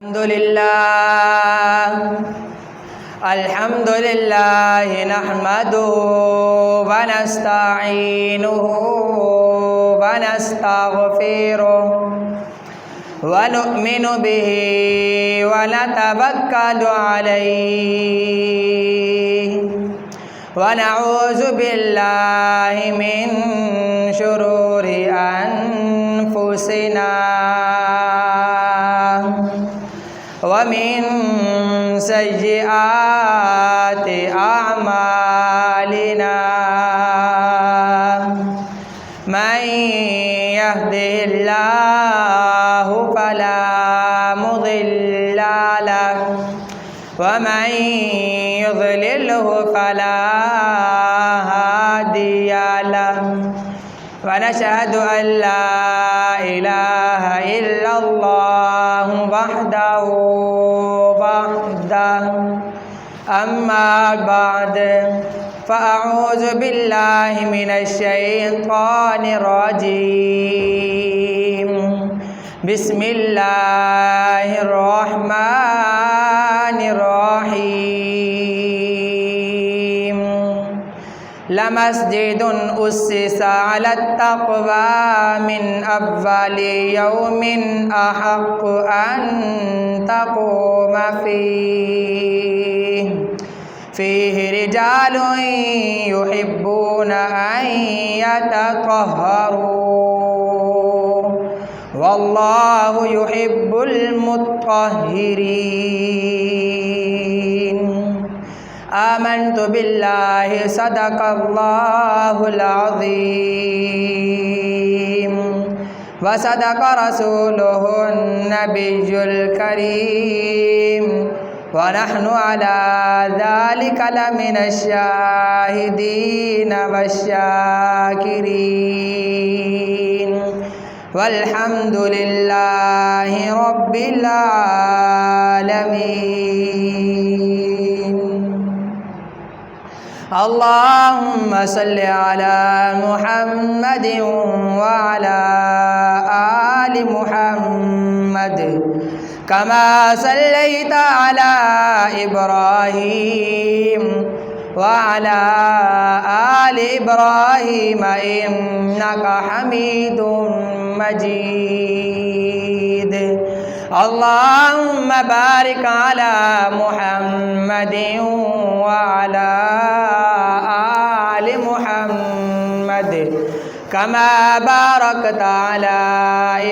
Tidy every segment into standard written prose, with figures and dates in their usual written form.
الحمد لله نحمده ونستعينه ونستغفره ونؤمن به ونتوكل عليه ونعوذ بالله من شرور أنفسنا ومن سيئات أعمالنا من يهده الله فلا مضل له ومن يضلله فلا هادي له ونشهد أن لا إله إلا الله وحده أما بعد فأعوذ بالله من الشيطان الرجيم بسم الله الرحمن الرحيم لمسجد أسس على التقوى من أول يوم أحق أن تقوم فيه رجال يحبون أن يتطهروا والله يحب المطهرين آمنت بالله صدق الله العظيم وصدق رسوله النبي الكريم ونحن على ذلك لمن الشاهدين والشاكرين والحمد لله رب العالمين اللهم صل على محمد وعلى آل محمد كما صليت على إبراهيم وعلى آل إبراهيم إنك حميد مجيد اللهم بارك على محمد وعلى آل محمد كما باركت على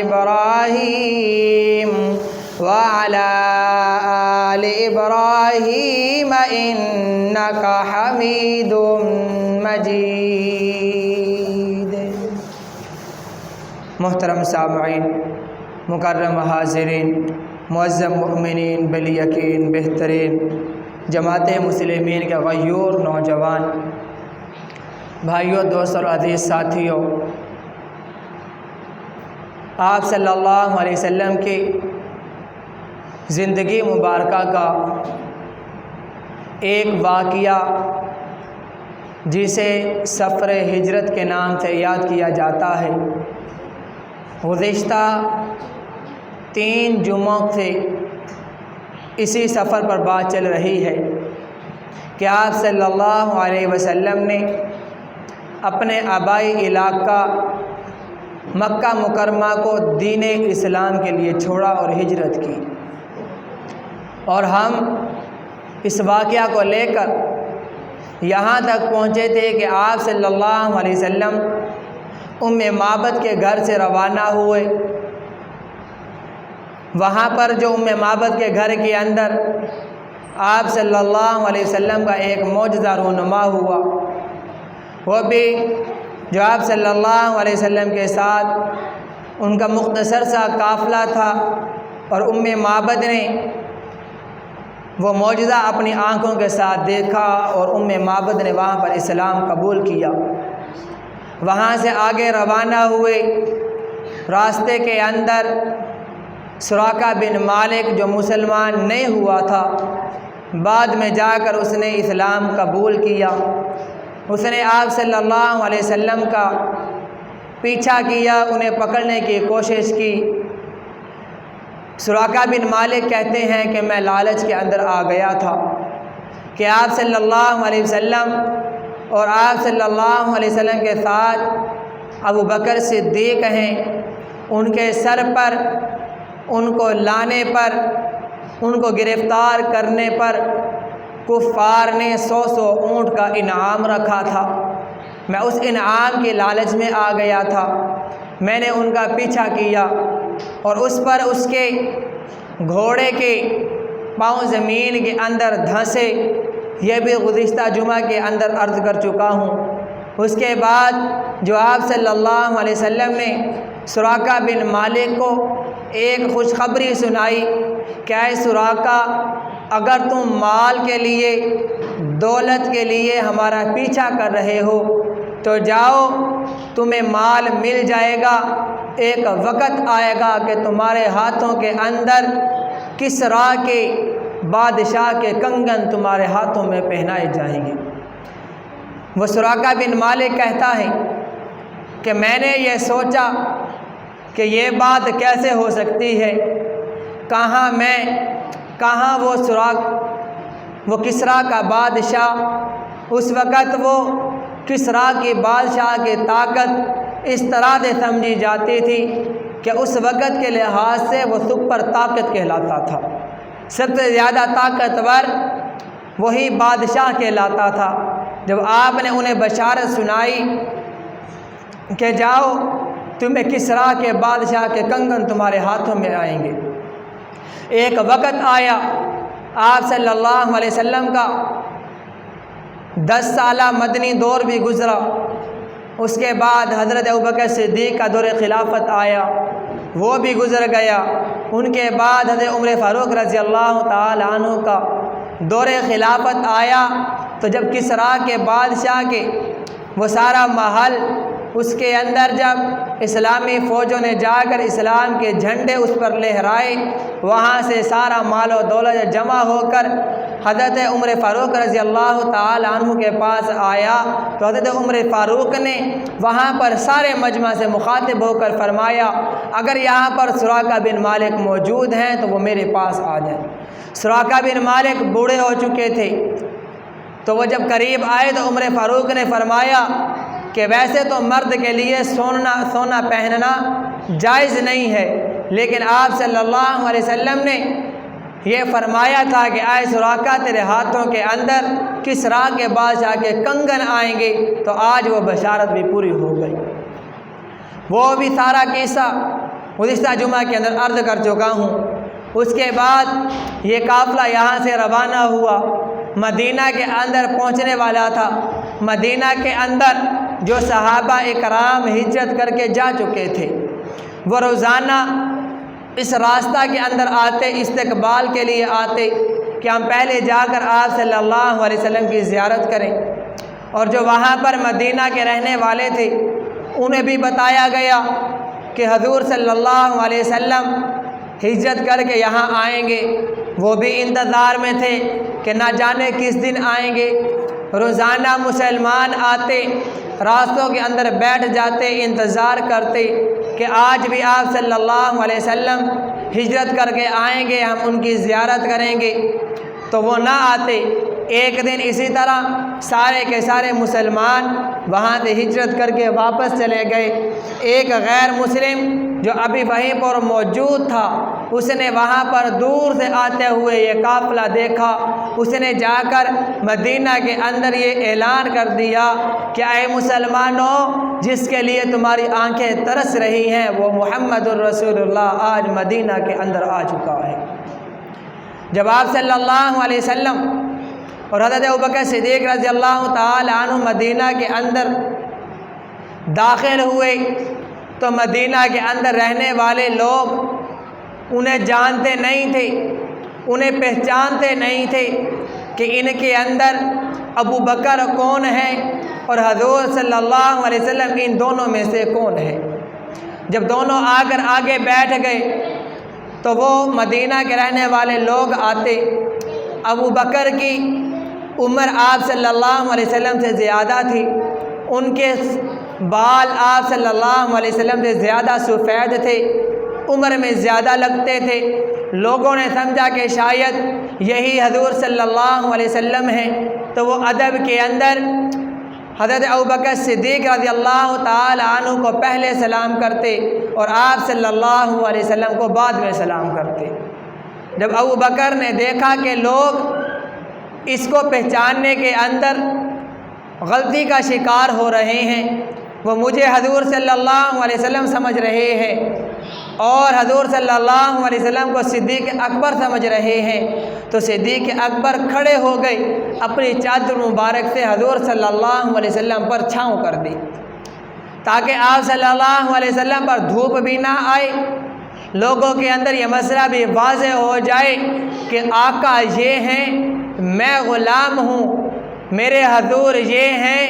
إبراهيم وعلى آل إبراهيم إنك حميد مجيد محترم سامعین، مکرم حاضرین، معزز مؤمنین، بالیقین بہترین جماعت مسلمین کے غیور نوجوان بھائیوں، دوستوں اور عزیز ساتھیوں، آپ صلی اللہ علیہ وسلم کی زندگی مبارکہ کا ایک واقعہ جسے سفر ہجرت کے نام سے یاد کیا جاتا ہے، گزشتہ 3 جمعوں سے اسی سفر پر بات چل رہی ہے کہ آپ صلی اللہ علیہ وسلم نے اپنے آبائی علاقہ مکہ مکرمہ کو دین اسلام کے لیے چھوڑا اور ہجرت کی، اور ہم اس واقعہ کو لے کر یہاں تک پہنچے تھے کہ آپ صلی اللہ علیہ وسلم معبد کے گھر سے روانہ ہوئے۔ وہاں پر جو معبد کے گھر کے اندر آپ صلی اللہ علیہ وسلم کا ایک معجزہ رونما ہوا، وہ بھی جو آپ صلی اللہ علیہ وسلم کے ساتھ ان کا مختصر سا قافلہ تھا، اور معبد نے وہ معجزہ اپنی آنکھوں کے ساتھ دیکھا، اور معبد نے وہاں پر اسلام قبول کیا۔ وہاں سے آگے روانہ ہوئے، راستے کے اندر سراقہ بن مالک جو مسلمان نہیں ہوا تھا، بعد میں جا کر اس نے اسلام قبول کیا۔ اس نے آپ صلی اللہ علیہ وسلم کا پیچھا کیا، انہیں پکڑنے کی کوشش کی، سراقہ بن مالک کہتے ہیں کہ میں لالچ کے اندر آ گیا تھا کہ آپ صلی اللہ علیہ وسلم اور آپ صلی اللہ علیہ وسلم کے ساتھ ابو بکر صدیق ہیں، ان کے سر پر، ان کو لانے پر، ان کو گرفتار کرنے پر کفار نے 100 اونٹ کا انعام رکھا تھا۔ میں اس انعام کے لالچ میں آ گیا تھا، میں نے ان کا پیچھا کیا اور اس پر اس کے گھوڑے کے پاؤں زمین کے اندر دھنسے، یہ بھی گزشتہ جمعہ کے اندر عرض کر چکا ہوں۔ اس کے بعد جو آپ صلی اللہ علیہ وسلم نے سراقہ بن مالک کو ایک خوشخبری سنائی کہ اے سراقہ، اگر تم مال کے لیے، دولت کے لیے ہمارا پیچھا کر رہے ہو تو جاؤ، تمہیں مال مل جائے گا، ایک وقت آئے گا کہ تمہارے ہاتھوں کے اندر کسریٰ کے بادشاہ کے کنگن تمہارے ہاتھوں میں پہنائے جائیں گے۔ وہ سراقہ بن مالک کہتا ہے کہ میں نے یہ سوچا کہ یہ بات کیسے ہو سکتی ہے، کہاں وہ کسریٰ کا بادشاہ، اس وقت وہ کسریٰ کی بادشاہ کی طاقت اس طرح سے سمجھی جاتی تھی کہ اس وقت کے لحاظ سے وہ سپر طاقت کہلاتا تھا، سب سے زیادہ طاقتور وہی بادشاہ کہلاتا تھا۔ جب آپ نے انہیں بشارت سنائی کہ جاؤ، تمہیں کسریٰ کے بادشاہ کے کنگن تمہارے ہاتھوں میں آئیں گے، ایک وقت آیا، آپ صلی اللہ علیہ وسلم کا 10 سالہ مدنی دور بھی گزرا، اس کے بعد حضرت ابوبکر صدیق کا دور خلافت آیا، وہ بھی گزر گیا، ان کے بعد حضرت عمر فاروق رضی اللہ تعالی عنہ کا دور خلافت آیا۔ تو جب کسریٰ کے بادشاہ کے وہ سارا محل، اس کے اندر جب اسلامی فوجوں نے جا کر اسلام کے جھنڈے اس پر لہرائے، وہاں سے سارا مال و دولت جمع ہو کر حضرت عمر فاروق رضی اللہ تعالی عنہ کے پاس آیا، تو حضرت عمر فاروق نے وہاں پر سارے مجمع سے مخاطب ہو کر فرمایا، اگر یہاں پر سراقہ بن مالک موجود ہیں تو وہ میرے پاس آ جائیں۔ سراقہ بن مالک بوڑھے ہو چکے تھے، تو وہ جب قریب آئے تو عمر فاروق نے فرمایا کہ ویسے تو مرد کے لیے سونا پہننا جائز نہیں ہے، لیکن آپ صلی اللہ علیہ وسلم نے یہ فرمایا تھا کہ اے سراقہ، تیرے ہاتھوں کے اندر کسریٰ کے بادشاہ کے کنگن آئیں گے، تو آج وہ بشارت بھی پوری ہو گئی۔ وہ بھی سارا قصہ گزشتہ جمعہ کے اندر عرض کر چکا ہوں۔ اس کے بعد یہ قافلہ یہاں سے روانہ ہوا، مدینہ کے اندر پہنچنے والا تھا۔ مدینہ کے اندر جو صحابہ اکرام ہجرت کر کے جا چکے تھے، وہ روزانہ اس راستہ کے اندر آتے، استقبال کے لیے آتے کہ ہم پہلے جا کر آپ صلی اللہ علیہ وسلم کی زیارت کریں، اور جو وہاں پر مدینہ کے رہنے والے تھے انہیں بھی بتایا گیا کہ حضور صلی اللہ علیہ وسلم ہجرت کر کے یہاں آئیں گے، وہ بھی انتظار میں تھے کہ نہ جانے کس دن آئیں گے۔ روزانہ مسلمان آتے، راستوں کے اندر بیٹھ جاتے، انتظار کرتے کہ آج بھی آپ صلی اللہ علیہ وسلم ہجرت کر کے آئیں گے، ہم ان کی زیارت کریں گے، تو وہ نہ آتے۔ ایک دن اسی طرح سارے کے سارے مسلمان وہاں سے ہجرت کر کے واپس چلے گئے۔ ایک غیر مسلم جو ابھی وہیں پر موجود تھا، اس نے وہاں پر دور سے آتے ہوئے یہ قافلہ دیکھا، اس نے جا کر مدینہ کے اندر یہ اعلان کر دیا کہ اے مسلمانوں، جس کے لیے تمہاری آنکھیں ترس رہی ہیں وہ محمد الرسول اللہ آج مدینہ کے اندر آ چکا ہے۔ جب آپ صلی اللہ علیہ وسلم اور حضرت ابوبکر صدیق رضی اللہ تعالی عنہ مدینہ کے اندر داخل ہوئے تو مدینہ کے اندر رہنے والے لوگ انہیں جانتے نہیں تھے، انہیں پہچانتے نہیں تھے کہ ان کے اندر ابو بکر کون ہے اور حضور صلی اللہ علیہ وسلم ان دونوں میں سے کون ہے۔ جب دونوں آ کر آگے بیٹھ گئے تو وہ مدینہ کے رہنے والے لوگ آتے، ابو بکر کی عمر آپ صلی اللہ علیہ وسلم سے زیادہ تھی، ان کے بال آپ صلی اللہ علیہ وسلم سے زیادہ سفید تھے، عمر میں زیادہ لگتے تھے۔ لوگوں نے سمجھا کہ شاید یہی حضور صلی اللہ علیہ وسلم ہیں، تو وہ ادب کے اندر حضرت ابوبکر صدیق رضی اللہ تعالی عنہ کو پہلے سلام کرتے اور آپ صلی اللہ علیہ وسلم کو بعد میں سلام کرتے۔ جب ابوبکر نے دیکھا کہ لوگ اس کو پہچاننے کے اندر غلطی کا شکار ہو رہے ہیں، وہ مجھے حضور صلی اللہ علیہ وسلم سمجھ رہے ہیں اور حضور صلی اللہ علیہ وسلم کو صدیق اکبر سمجھ رہے ہیں، تو صدیق اکبر کھڑے ہو گئے، اپنی چادر مبارک سے حضور صلی اللہ علیہ وسلم پر چھاؤں کر دی تاکہ آپ صلی اللہ علیہ وسلم پر دھوپ بھی نہ آئے، لوگوں کے اندر یہ مسئلہ بھی واضح ہو جائے کہ آقا یہ ہیں، میں غلام ہوں، میرے حضور یہ ہیں،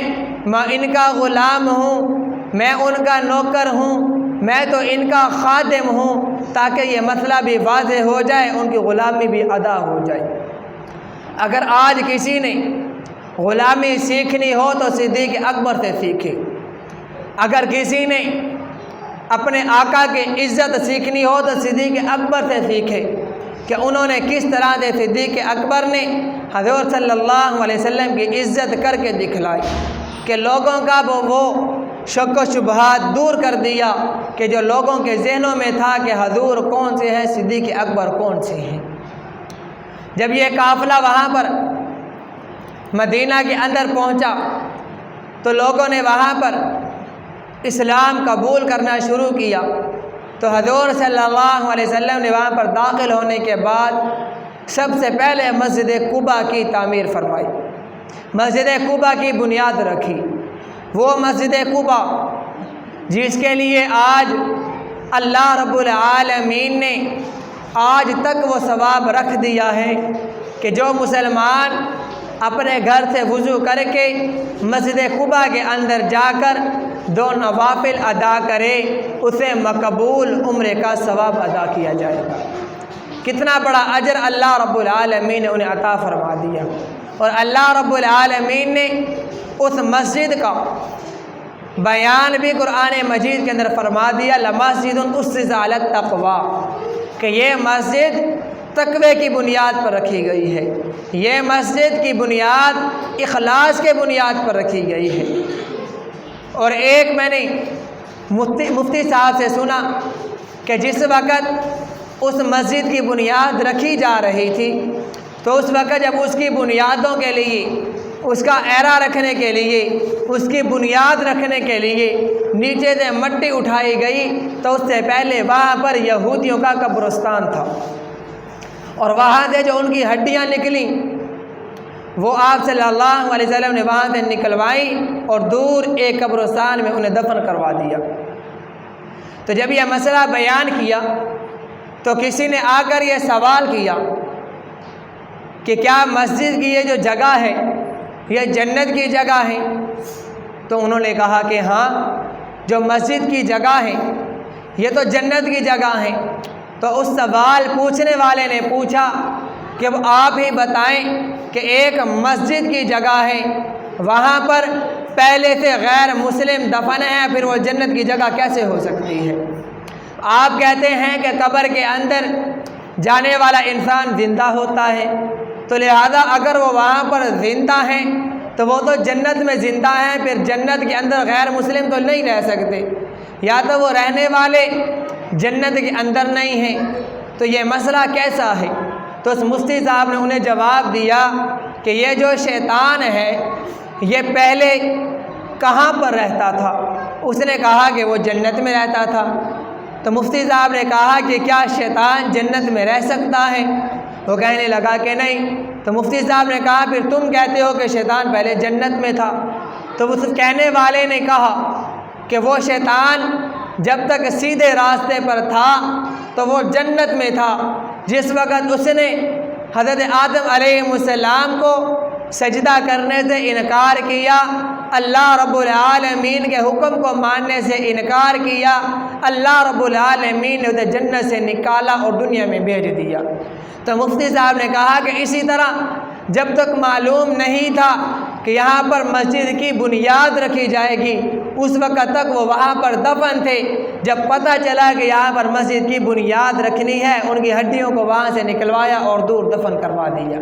میں ان کا غلام ہوں، میں ان کا نوکر ہوں، میں تو ان کا خادم ہوں، تاکہ یہ مسئلہ بھی واضح ہو جائے، ان کی غلامی بھی ادا ہو جائے۔ اگر آج کسی نے غلامی سیکھنی ہو تو صدیق اکبر سے سیکھے، اگر کسی نے اپنے آقا کی عزت سیکھنی ہو تو صدیق اکبر سے سیکھے کہ انہوں نے کس طرح سے صدیق اکبر نے حضور صلی اللہ علیہ وسلم کی عزت کر کے دکھلائی کہ لوگوں کا وہ شک و شبہات دور کر دیا کہ جو لوگوں کے ذہنوں میں تھا کہ حضور کون سے ہیں، صدیق اکبر کون سے ہیں۔ جب یہ قافلہ وہاں پر مدینہ کے اندر پہنچا تو لوگوں نے وہاں پر اسلام قبول کرنا شروع کیا، تو حضور صلی اللہ علیہ وسلم نے وہاں پر داخل ہونے کے بعد سب سے پہلے مسجد قباء کی تعمیر فرمائی، مسجد قباء کی بنیاد رکھی۔ وہ مسجد قباء جس کے لیے آج اللہ رب العالمین نے آج تک وہ ثواب رکھ دیا ہے کہ جو مسلمان اپنے گھر سے وضو کر کے مسجد قباء کے اندر جا کر 2 نوافل ادا کرے، اسے مقبول عمرے کا ثواب ادا کیا جائے گا۔ کتنا بڑا اجر اللہ رب العالمین نے انہیں عطا فرما دیا، اور اللہ رب العالمین نے اس مسجد کا بیان بھی قرآن مجید کے اندر فرما دیا، لمسجد اسست علی التقوی، کہ یہ مسجد تقوی کی بنیاد پر رکھی گئی ہے، یہ مسجد کی بنیاد اخلاص کے بنیاد پر رکھی گئی ہے۔ اور ایک میں نے مفتی صاحب سے سنا کہ جس وقت اس مسجد کی بنیاد رکھی جا رہی تھی تو اس وقت جب اس کی بنیادوں کے لیے، اس کا ایرا رکھنے کے لیے، اس کی بنیاد رکھنے کے لیے نیچے سے مٹی اٹھائی گئی تو اس سے پہلے وہاں پر یہودیوں کا قبرستان تھا، اور وہاں سے جو ان کی ہڈیاں نکلیں وہ آپ صلی اللہ علیہ وسلم نے وہاں سے نکلوائی اور دور ایک قبرستان میں انہیں دفن کروا دیا۔ تو جب یہ مسئلہ بیان کیا تو کسی نے آ کر یہ سوال کیا کہ کیا مسجد کی یہ جو جگہ ہے یہ جنت کی جگہ ہے؟ تو انہوں نے کہا کہ ہاں، جو مسجد کی جگہ ہے یہ تو جنت کی جگہ ہے۔ تو اس سوال پوچھنے والے نے پوچھا کہ اب آپ ہی بتائیں کہ ایک مسجد کی جگہ ہے، وہاں پر پہلے سے غیر مسلم دفن ہے، پھر وہ جنت کی جگہ کیسے ہو سکتی ہے؟ آپ کہتے ہیں کہ قبر کے اندر جانے والا انسان زندہ ہوتا ہے، تو لہذا اگر وہ وہاں پر زندہ ہیں تو وہ تو جنت میں زندہ ہیں، پھر جنت کے اندر غیر مسلم تو نہیں رہ سکتے، یا تو وہ رہنے والے جنت کے اندر نہیں ہیں، تو یہ مسئلہ کیسا ہے؟ تو اس مفتی صاحب نے انہیں جواب دیا کہ یہ جو شیطان ہے یہ پہلے کہاں پر رہتا تھا؟ اس نے کہا کہ وہ جنت میں رہتا تھا۔ تو مفتی صاحب نے کہا کہ کیا شیطان جنت میں رہ سکتا ہے؟ وہ کہنے لگا کہ نہیں۔ تو مفتی صاحب نے کہا پھر تم کہتے ہو کہ شیطان پہلے جنت میں تھا؟ تو اس کہنے والے نے کہا کہ وہ شیطان جب تک سیدھے راستے پر تھا تو وہ جنت میں تھا، جس وقت اس نے حضرت آدم علیہ السلام کو سجدہ کرنے سے انکار کیا، اللہ رب العالمین کے حکم کو ماننے سے انکار کیا، اللہ رب العالمین نے اسے جنت سے نکالا اور دنیا میں بھیج دیا۔ تو مفتی صاحب نے کہا کہ اسی طرح جب تک معلوم نہیں تھا کہ یہاں پر مسجد کی بنیاد رکھی جائے گی، اس وقت تک وہ وہاں پر دفن تھے۔ جب پتہ چلا کہ یہاں پر مسجد کی بنیاد رکھنی ہے، ان کی ہڈیوں کو وہاں سے نکلوایا اور دور دفن کروا دیا۔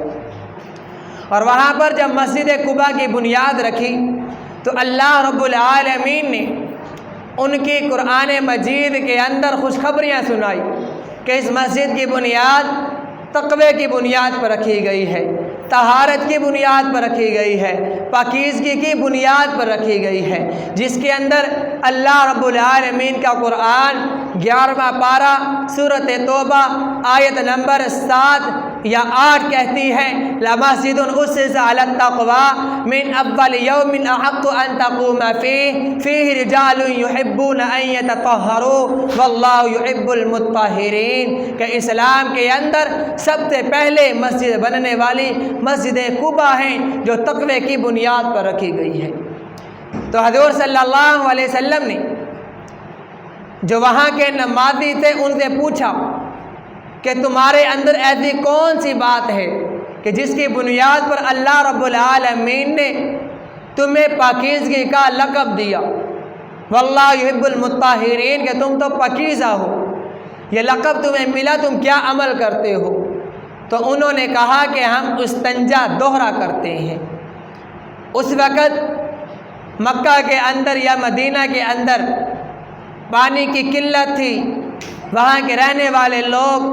اور وہاں پر جب مسجد قباء کی بنیاد رکھی تو اللہ رب العالمین نے ان کی قرآن مجید کے اندر خوشخبریاں سنائی کہ اس مسجد کی بنیاد تقوی کی بنیاد پر رکھی گئی ہے، طہارت کی بنیاد پر رکھی گئی ہے، پاکیزگی کی بنیاد پر رکھی گئی ہے، جس کے اندر اللہ رب العالمین کا قرآن 11واں پارہ سورۃ توبہ آیت نمبر 7 یا 8 کہتی ہے لَمَسْجِدٌ أُسِّسَ عَلَى التَّقْوَىٰ مِنْ أَوَّلِ يَوْمٍ أَحَقُّ أَن تَقُومَ فِيهِ رِجَالٌ يُحِبُّونَ أَن يَتَطَهَّرُوا وَاللَّهُ يُحِبُّ الْمُطَّهِّرِينَ کہ اسلام کے اندر سب سے پہلے مسجد بننے والی مسجد قباء ہیں جو تقوی کی بنیاد پر رکھی گئی ہے۔ تو حضور صلی اللہ علیہ وسلم نے جو وہاں کے نمازی تھے ان سے پوچھا کہ تمہارے اندر ایسی کون سی بات ہے کہ جس کی بنیاد پر اللہ رب العالمین نے تمہیں پاکیزگی کا لقب دیا، واللہ یحب المطہرین کہ تم تو پاکیزہ ہو، یہ لقب تمہیں ملا، تم کیا عمل کرتے ہو؟ تو انہوں نے کہا کہ ہم استنجا دوہرا کرتے ہیں۔ اس وقت مکہ کے اندر یا مدینہ کے اندر پانی کی قلت تھی، وہاں کے رہنے والے لوگ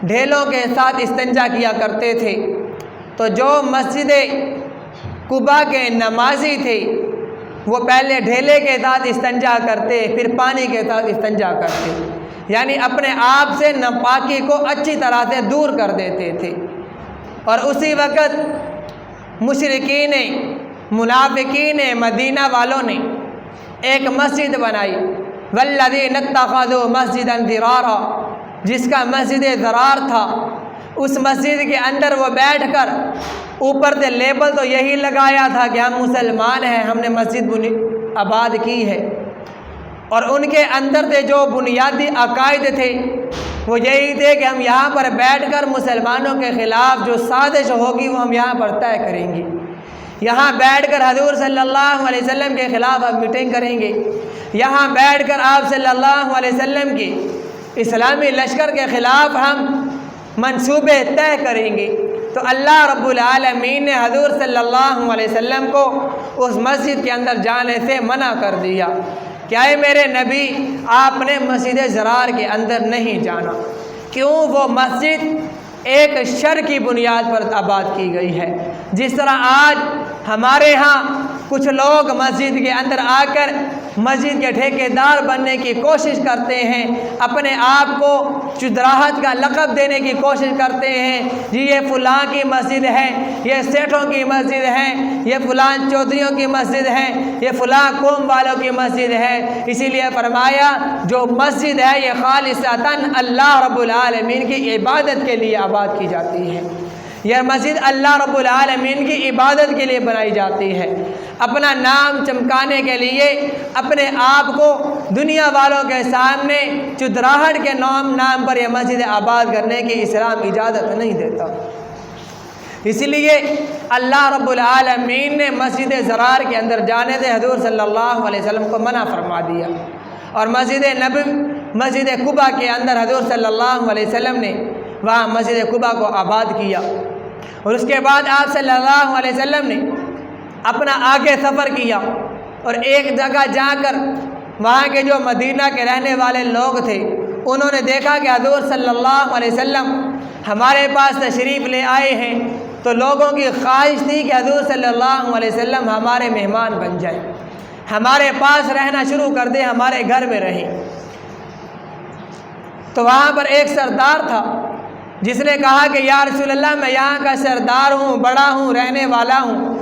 ڈھیلوں کے ساتھ استنجا کیا کرتے تھے۔ تو جو مسجد قباء کے نمازی تھے وہ پہلے ڈھیلے کے ساتھ استنجا کرتے، پھر پانی کے ساتھ استنجا کرتے، یعنی اپنے آپ سے ناپاکی کو اچھی طرح سے دور کر دیتے تھے۔ اور اسی وقت مشرکین منافقین مدینہ والوں نے ایک مسجد بنائی، والذین اتخذوا مسجدا ضرارا، جس کا مسجد ضرار تھا۔ اس مسجد کے اندر وہ بیٹھ کر اوپر سے لیبل تو یہی لگایا تھا کہ ہم مسلمان ہیں، ہم نے مسجد آباد کی ہے، اور ان کے اندر سے جو بنیادی عقائد تھے وہ یہی تھے کہ ہم یہاں پر بیٹھ کر مسلمانوں کے خلاف جو سازش ہوگی وہ ہم یہاں پر طے کریں گے، یہاں بیٹھ کر حضور صلی اللہ علیہ وسلم کے خلاف ہم میٹنگ کریں گے، یہاں بیٹھ کر آپ صلی اللہ علیہ وسلم کے اسلامی لشکر کے خلاف ہم منصوبے طے کریں گے۔ تو اللہ رب العالمین نے حضور صلی اللہ علیہ وسلم کو اس مسجد کے اندر جانے سے منع کر دیا۔ کیا ہے میرے نبی، آپ نے مسجد ضرار کے اندر نہیں جانا، کیوں؟ وہ مسجد ایک شر کی بنیاد پر آباد کی گئی ہے۔ جس طرح آج ہمارے ہاں کچھ لوگ مسجد کے اندر آ کر مسجد کے ٹھیکیدار بننے کی کوشش کرتے ہیں، اپنے آپ کو چودراہٹ کا لقب دینے کی کوشش کرتے ہیں، جی یہ فلاں کی مسجد ہے، یہ سیٹھوں کی مسجد ہے، یہ فلاں چودھریوں کی مسجد ہے، یہ فلاں قوم والوں کی مسجد ہے۔ اسی لیے فرمایا جو مسجد ہے یہ خالصتاً اللہ رب العالمین کی عبادت کے لیے آباد کی جاتی ہے، یہ مسجد اللہ رب العالمین کی عبادت کے لیے بنائی جاتی ہے، اپنا نام چمکانے کے لیے، اپنے آپ کو دنیا والوں کے سامنے چودراہٹ کے نام پر یہ مسجد آباد کرنے کی اسلام اجازت نہیں دیتا۔ اسی لیے اللہ رب العالمین نے مسجد ضرار کے اندر جانے سے حضور صلی اللہ علیہ وسلم کو منع فرما دیا، اور مسجد قباء کے اندر حضور صلی اللہ علیہ وسلم نے وہاں مسجد قباء کو آباد کیا۔ اور اس کے بعد آپ صلی اللہ علیہ وسلم نے اپنا آگے سفر کیا، اور ایک جگہ جا کر وہاں کے جو مدینہ کے رہنے والے لوگ تھے انہوں نے دیکھا کہ حضور صلی اللہ علیہ وسلم ہمارے پاس تشریف لے آئے ہیں، تو لوگوں کی خواہش تھی کہ حضور صلی اللہ علیہ وسلم ہمارے مہمان بن جائیں، ہمارے پاس رہنا شروع کر دیں، ہمارے گھر میں رہیں۔ تو وہاں پر ایک سردار تھا جس نے کہا کہ یا رسول اللہ، میں یہاں کا سردار ہوں، بڑا ہوں، رہنے والا ہوں،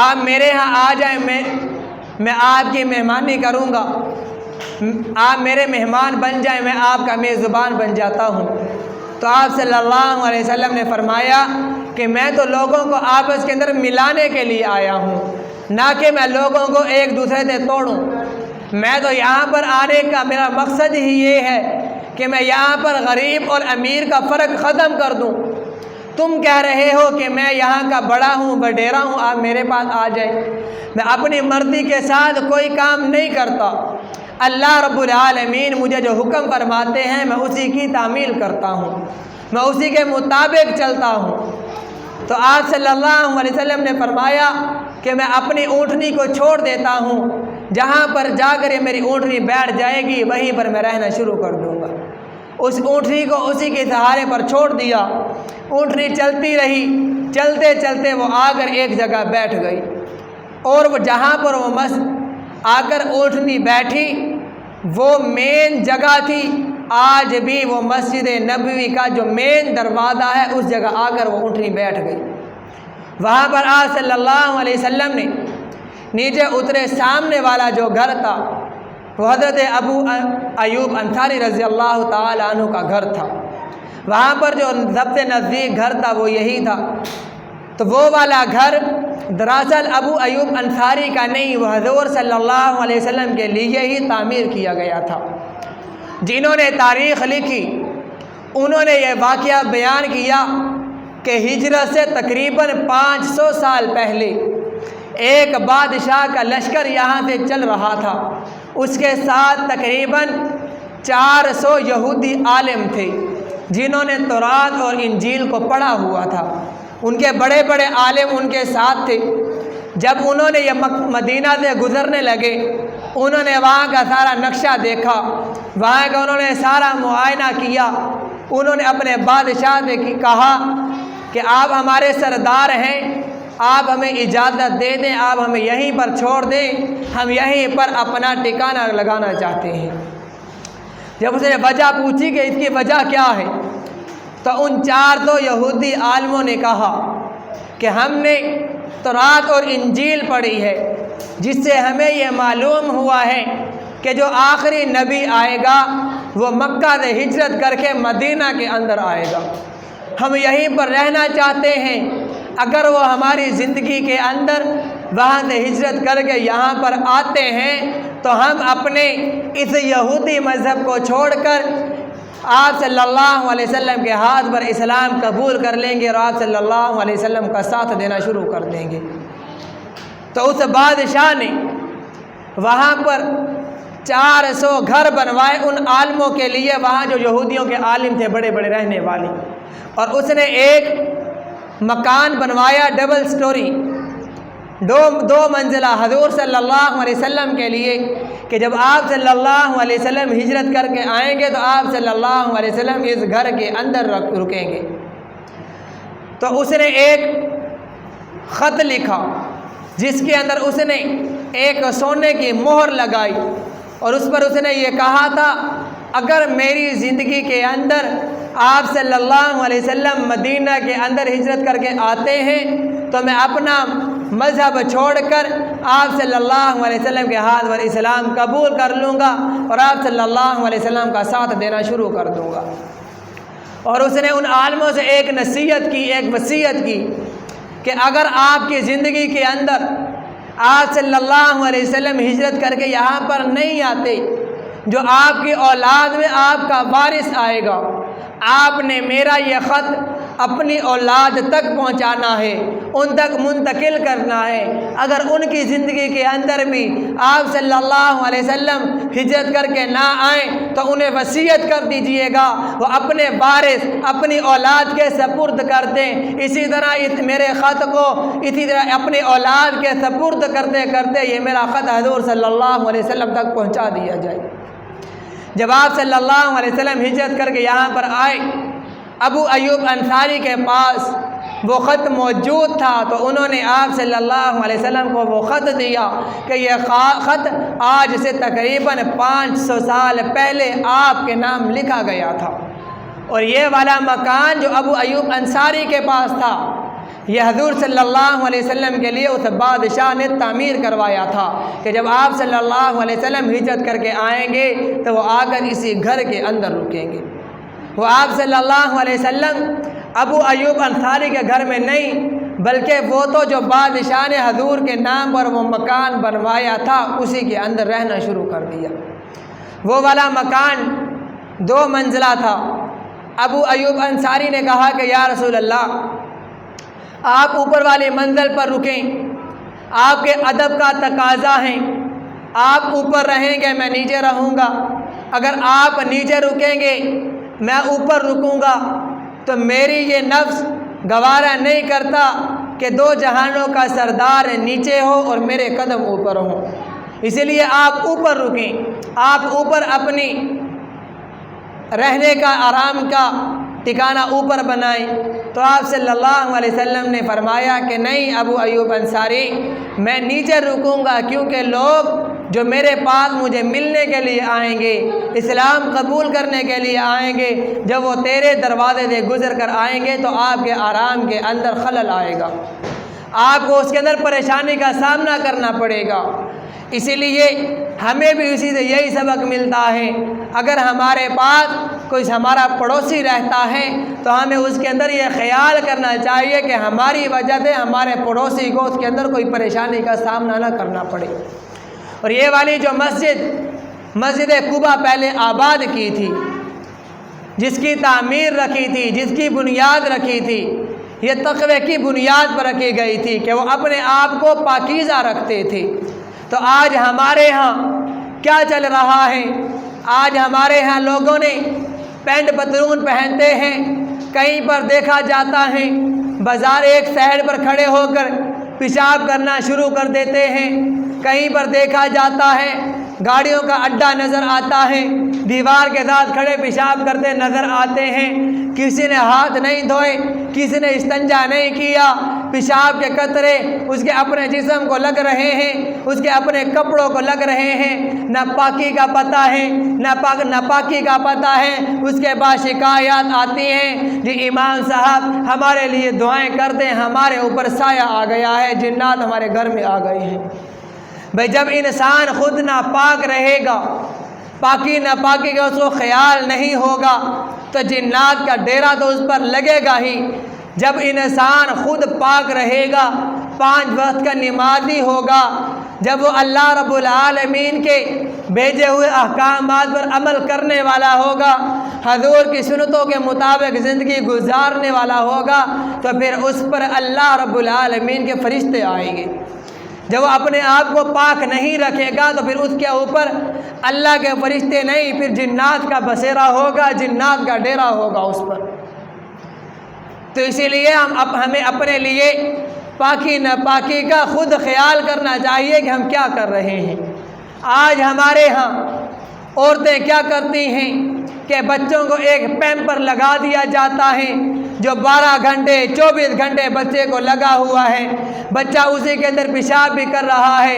آپ میرے ہاں آ جائیں، میں آپ کی مہمانی کروں گا، آپ میرے مہمان بن جائیں، میں آپ کا میزبان بن جاتا ہوں۔ تو آپ صلی اللہ علیہ وسلم نے فرمایا کہ میں تو لوگوں کو آپس کے اندر ملانے کے لیے آیا ہوں، نہ کہ میں لوگوں کو ایک دوسرے سے توڑوں۔ میں تو یہاں پر آنے کا میرا مقصد ہی یہ ہے کہ میں یہاں پر غریب اور امیر کا فرق ختم کر دوں۔ تم کہہ رہے ہو کہ میں یہاں کا بڑا ہوں، وڈیرا ہوں، آپ میرے پاس آ جائیں۔ میں اپنی مرضی کے ساتھ کوئی کام نہیں کرتا، اللہ رب العالمین مجھے جو حکم فرماتے ہیں میں اسی کی تعمیل کرتا ہوں، میں اسی کے مطابق چلتا ہوں۔ تو آپ صلی اللہ علیہ وسلم نے فرمایا کہ میں اپنی اونٹنی کو چھوڑ دیتا ہوں، جہاں پر جا کر میری اونٹنی بیٹھ جائے گی وہیں پر میں رہنا شروع کر دوں گا۔ اس اونٹنی کو اسی کے سہارے پر چھوڑ دیا، اونٹنی چلتی رہی، چلتے چلتے وہ آ کر ایک جگہ بیٹھ گئی، اور وہ جہاں پر وہ آ کر اونٹنی بیٹھی وہ مین جگہ تھی، آج بھی وہ مسجد نبوی کا جو مین دروازہ ہے اس جگہ آ کر وہ اونٹنی بیٹھ گئی۔ وہاں پر آپ صلی اللہ علیہ وسلم نے نیچے اترے، سامنے والا جو گھر تھا وہ حضرت ابو ایوب انصاری رضی اللہ تعالی عنہ کا گھر تھا۔ وہاں پر جو سب سے نزدیک گھر تھا وہ یہی تھا۔ تو وہ والا گھر دراصل ابو ایوب انصاری کا نہیں، وہ حضور صلی اللہ علیہ وسلم کے لیے ہی تعمیر کیا گیا تھا۔ جنہوں نے تاریخ لکھی انہوں نے یہ واقعہ بیان کیا کہ ہجرت سے تقریباً 500 سال پہلے ایک بادشاہ کا لشکر یہاں سے چل رہا تھا، اس کے ساتھ تقریباً 400 یہودی عالم تھے جنہوں نے تورات اور انجیل کو پڑھا ہوا تھا، ان کے بڑے بڑے عالم ان کے ساتھ تھے۔ جب انہوں نے یہ مدینہ سے گزرنے لگے، انہوں نے وہاں کا سارا نقشہ دیکھا، وہاں کا انہوں نے سارا معائنہ کیا، انہوں نے اپنے بادشاہ سے کہا کہ آپ ہمارے سردار ہیں، آپ ہمیں اجازت دے دیں، آپ ہمیں یہیں پر چھوڑ دیں، ہم یہیں پر اپنا ٹھکانہ لگانا چاہتے ہیں۔ جب اس نے وجہ پوچھی کہ اس کی وجہ کیا ہے، تو ان 400 یہودی عالموں نے کہا کہ ہم نے تورات اور انجیل پڑھی ہے، جس سے ہمیں یہ معلوم ہوا ہے کہ جو آخری نبی آئے گا وہ مکہ سے ہجرت کر کے مدینہ کے اندر آئے گا، ہم یہیں پر رہنا چاہتے ہیں، اگر وہ ہماری زندگی کے اندر وہاں سے ہجرت کر کے یہاں پر آتے ہیں تو ہم اپنے اس یہودی مذہب کو چھوڑ کر آپ صلی اللہ علیہ وسلم کے ہاتھ پر اسلام قبول کر لیں گے اور آپ صلی اللہ علیہ وسلم کا ساتھ دینا شروع کر دیں گے۔ تو اس بادشاہ نے وہاں پر 400 گھر بنوائے ان عالموں کے لیے، وہاں جو یہودیوں کے عالم تھے بڑے بڑے رہنے والے، اور اس نے ایک مکان بنوایا ڈبل سٹوری، دو منزلہ حضور صلی اللہ علیہ وسلم کے لیے، کہ جب آپ صلی اللہ علیہ وسلم ہجرت کر کے آئیں گے تو آپ صلی اللہ علیہ وسلم اس گھر کے اندر رکیں گے۔ تو اس نے ایک خط لکھا جس کے اندر اس نے ایک سونے کی مہر لگائی، اور اس پر اس نے یہ کہا تھا اگر میری زندگی کے اندر آپ صلی اللہ علیہ وسلم مدینہ کے اندر ہجرت کر کے آتے ہیں تو میں اپنا مذہب چھوڑ کر آپ صلی اللہ علیہ وسلم کے ہاتھ پر اسلام قبول کر لوں گا اور آپ صلی اللہ علیہ وسلم کا ساتھ دینا شروع کر دوں گا۔ اور اس نے ان عالموں سے ایک نصیحت کی، ایک وصیت کی کہ اگر آپ کی زندگی کے اندر آپ صلی اللہ علیہ وسلم ہجرت کر کے یہاں پر نہیں آتے، جو آپ کی اولاد میں آپ کا وارث آئے گا، آپ نے میرا یہ خط اپنی اولاد تک پہنچانا ہے، ان تک منتقل کرنا ہے۔ اگر ان کی زندگی کے اندر بھی آپ صلی اللہ علیہ وسلم ہجرت کر کے نہ آئیں تو انہیں وصیت کر دیجئے گا وہ اپنے وارث اپنی اولاد کے سپرد کر دیں۔ اسی طرح میرے خط کو اسی طرح اپنی اولاد کے سپرد کرتے کرتے یہ میرا خط حضور صلی اللہ علیہ وسلم تک پہنچا دیا جائے۔ جب آپ صلی اللہ علیہ وسلم ہجرت کر کے یہاں پر آئے، ابو ایوب انصاری کے پاس وہ خط موجود تھا، تو انہوں نے آپ صلی اللہ علیہ وسلم کو وہ خط دیا کہ یہ خط آج سے تقریباً 500 سال پہلے آپ کے نام لکھا گیا تھا، اور یہ والا مکان جو ابو ایوب انصاری کے پاس تھا یہ حضور صلی اللہ علیہ وسلم کے لیے اس بادشاہ نے تعمیر کروایا تھا کہ جب آپ صلی اللہ علیہ وسلم ہجرت کر کے آئیں گے تو وہ آ کر اسی گھر کے اندر رکیں گے۔ وہ آپ صلی اللہ علیہ وسلم ابو ایوب انصاری کے گھر میں نہیں، بلکہ وہ تو جو بادشاہ نے حضور کے نام پر وہ مکان بنوایا تھا اسی کے اندر رہنا شروع کر دیا۔ وہ والا مکان 2 منزلہ تھا، ابو ایوب انصاری نے کہا کہ یا رسول اللہ، آپ اوپر والی منزل پر رکیں، آپ کے ادب کا تقاضا ہے، آپ اوپر رہیں گے میں نیچے رہوں گا، اگر آپ نیچے رکیں گے میں اوپر رکوں گا تو میری یہ نفس گوارا نہیں کرتا کہ دو جہانوں کا سردار نیچے ہو اور میرے قدم اوپر ہوں، اسی لیے آپ اوپر رکیں، آپ اوپر اپنی رہنے کا آرام کا ٹھکانہ اوپر بنائیں۔ تو آپ صلی اللہ علیہ وسلم نے فرمایا کہ نہیں ابو ایوب انصاری، میں نیچے رکوں گا، کیونکہ لوگ جو میرے پاس مجھے ملنے کے لیے آئیں گے، اسلام قبول کرنے کے لیے آئیں گے، جب وہ تیرے دروازے سے گزر کر آئیں گے تو آپ کے آرام کے اندر خلل آئے گا، آپ کو اس کے اندر پریشانی کا سامنا کرنا پڑے گا۔ اسی لیے ہمیں بھی اسی سے یہی سبق ملتا ہے، اگر ہمارے پاس کوئی ہمارا پڑوسی رہتا ہے تو ہمیں اس کے اندر یہ خیال کرنا چاہیے کہ ہماری وجہ سے ہمارے پڑوسی کو اس کے اندر کوئی پریشانی کا سامنا نہ کرنا پڑے۔ اور یہ والی جو مسجد قباء پہلے آباد کی تھی، جس کی تعمیر رکھی تھی، جس کی بنیاد رکھی تھی، یہ تقوی کی بنیاد پر رکھی گئی تھی کہ وہ اپنے آپ کو پاکیزہ رکھتے تھے۔ تو آج ہمارے ہاں کیا چل رہا ہے؟ آج ہمارے ہاں لوگوں نے پینٹ پتلون پہنتے ہیں، کہیں پر دیکھا جاتا ہے بازار ایک سائڈ پر کھڑے ہو کر پیشاب کرنا شروع کر دیتے ہیں، کہیں پر دیکھا جاتا ہے گاڑیوں کا اڈا نظر آتا ہے، دیوار کے ساتھ کھڑے پیشاب کرتے نظر آتے ہیں، کسی نے ہاتھ نہیں دھوئے، کسی نے استنجا نہیں کیا، پیشاب کے قطرے اس کے اپنے جسم کو لگ رہے ہیں، اس کے اپنے کپڑوں کو لگ رہے ہیں، نہ پاکی کا پتہ ہے نہ پاکی کا پتہ ہے، اس کے بعد شکایات آتی ہیں جی امام صاحب ہمارے لیے دعائیں کر دیں، ہمارے اوپر سایہ آ گیا ہے، جنات ہمارے گھر میں آ گئے ہیں۔ بھئی جب انسان خود ناپاک رہے گا، پاکی ناپاکی کا اس کو خیال نہیں ہوگا تو جنات کا ڈیرا تو اس پر لگے گا ہی۔ جب انسان خود پاک رہے گا، 5 وقت کا نمازی ہوگا، جب وہ اللہ رب العالمین کے بھیجے ہوئے احکامات پر عمل کرنے والا ہوگا، حضور کی سنتوں کے مطابق زندگی گزارنے والا ہوگا، تو پھر اس پر اللہ رب العالمین کے فرشتے آئیں گے۔ جب وہ اپنے آپ کو پاک نہیں رکھے گا تو پھر اس کے اوپر اللہ کے فرشتے نہیں، پھر جنات کا بسیرا ہوگا، جنات کا ڈیرا ہوگا اس پر۔ تو اسی لیے ہمیں اپنے لیے پاکی ناپاکی کا خود خیال کرنا چاہیے کہ ہم کیا کر رہے ہیں۔ آج ہمارے ہاں عورتیں کیا کرتی ہیں کہ بچوں کو ایک پیمپر لگا دیا جاتا ہے جو 12 گھنٹے 24 گھنٹے بچے کو لگا ہوا ہے، بچہ اسی کے اندر پیشاب بھی کر رہا ہے،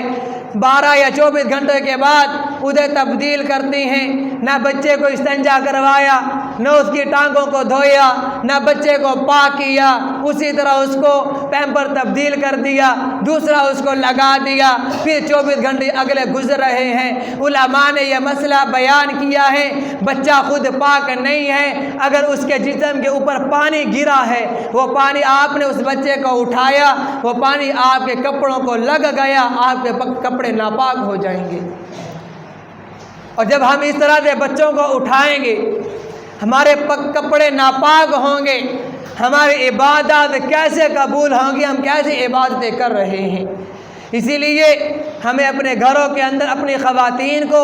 12 یا 24 گھنٹے کے بعد اسے تبدیل کرتی ہیں، نہ بچے کو استنجا کروایا، نہ اس کی ٹانگوں کو دھویا، نہ بچے کو پاک کیا، اسی طرح اس کو پیمپر تبدیل کر دیا، دوسرا اس کو لگا دیا، پھر 24 گھنٹے اگلے گزر رہے ہیں۔ علماء نے یہ مسئلہ بیان کیا ہے، بچہ خود پاک نہیں ہے، اگر اس کے جسم کے اوپر پانی گرا ہے، وہ پانی آپ نے اس بچے کو اٹھایا، وہ پانی آپ کے کپڑوں کو لگ گیا، آپ کے کپڑے ناپاک ہو جائیں گے۔ اور جب ہم اس طرح سے بچوں کو اٹھائیں گے، ہمارے کپڑے ناپاک ہوں گے، ہماری عبادات کیسے قبول ہوں گی؟ ہم کیسے عبادتیں کر رہے ہیں؟ اسی لیے ہمیں اپنے گھروں کے اندر اپنی خواتین کو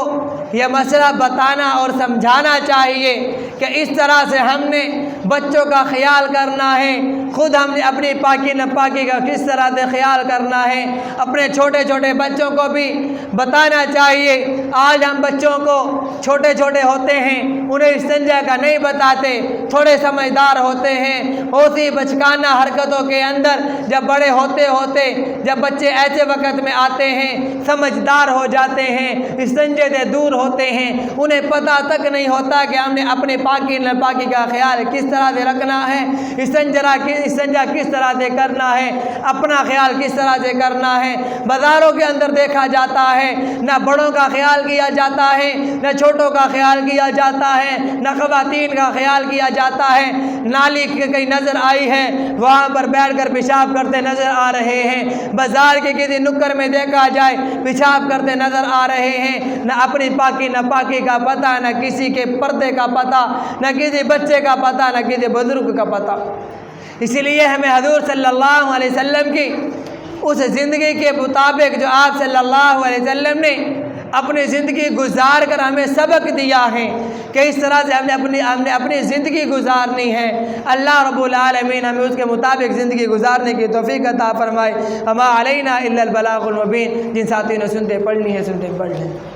یہ مسئلہ بتانا اور سمجھانا چاہیے کہ اس طرح سے ہم نے بچوں کا خیال کرنا ہے، خود ہم نے اپنی پاکی ناپاکی کا کس طرح سے خیال کرنا ہے، اپنے چھوٹے چھوٹے بچوں کو بھی بتانا چاہیے۔ آج ہم بچوں کو چھوٹے چھوٹے ہوتے ہیں انہیں استنجا کا نہیں بتاتے، تھوڑے سمجھدار ہوتے ہیں، اسی بچکانہ حرکتوں کے اندر جب بڑے ہوتے ہوتے جب بچے ایسے وقت میں آتے ہیں، سمجھدار ہو جاتے ہیں، استنجے سے دور ہوتے ہیں، انہیں پتہ تک نہیں ہوتا کہ ہم نے اپنے پاکی ناپاکی کا خیال کس طرح سے رکھنا ہے، استنجا کس طرح سے کرنا ہے، اپنا خیال کس طرح سے کرنا ہے۔ بازاروں کے اندر دیکھا جاتا ہے نہ بڑوں کا خیال کیا جاتا ہے، نہ چھوٹوں کا خیال کیا جاتا ہے، نہ خواتین کا خیال کیا جاتا ہے۔ نالی کہیں نظر آئی ہے وہاں پر بیٹھ کر پیشاب کرتے نظر آ رہے ہیں، بازار کے کسی نکر میں دیکھا جائے پیشاب کرتے نظر آ رہے ہیں، نہ اپنی پاکی ناپاکی کا پتہ، نہ کسی کے پردے کا پتہ، نہ کسی بچے کا پتہ، نہ کسی بزرگ کا پتہ۔ اسی لیے ہمیں حضور صلی اللہ علیہ وسلم کی اس زندگی کے مطابق جو آپ صلی اللہ علیہ وسلم نے اپنی زندگی گزار کر ہمیں سبق دیا ہے کہ اس طرح سے ہم نے اپنی زندگی گزارنی ہے۔ اللہ رب العالمین ہمیں اس کے مطابق زندگی گزارنے کی توفیق عطا فرمائے۔ وما علینا الا البلاغ المبین۔ جن ساتھیوں نے سنتے پڑھ لی ہے سنتے پڑھ لیں۔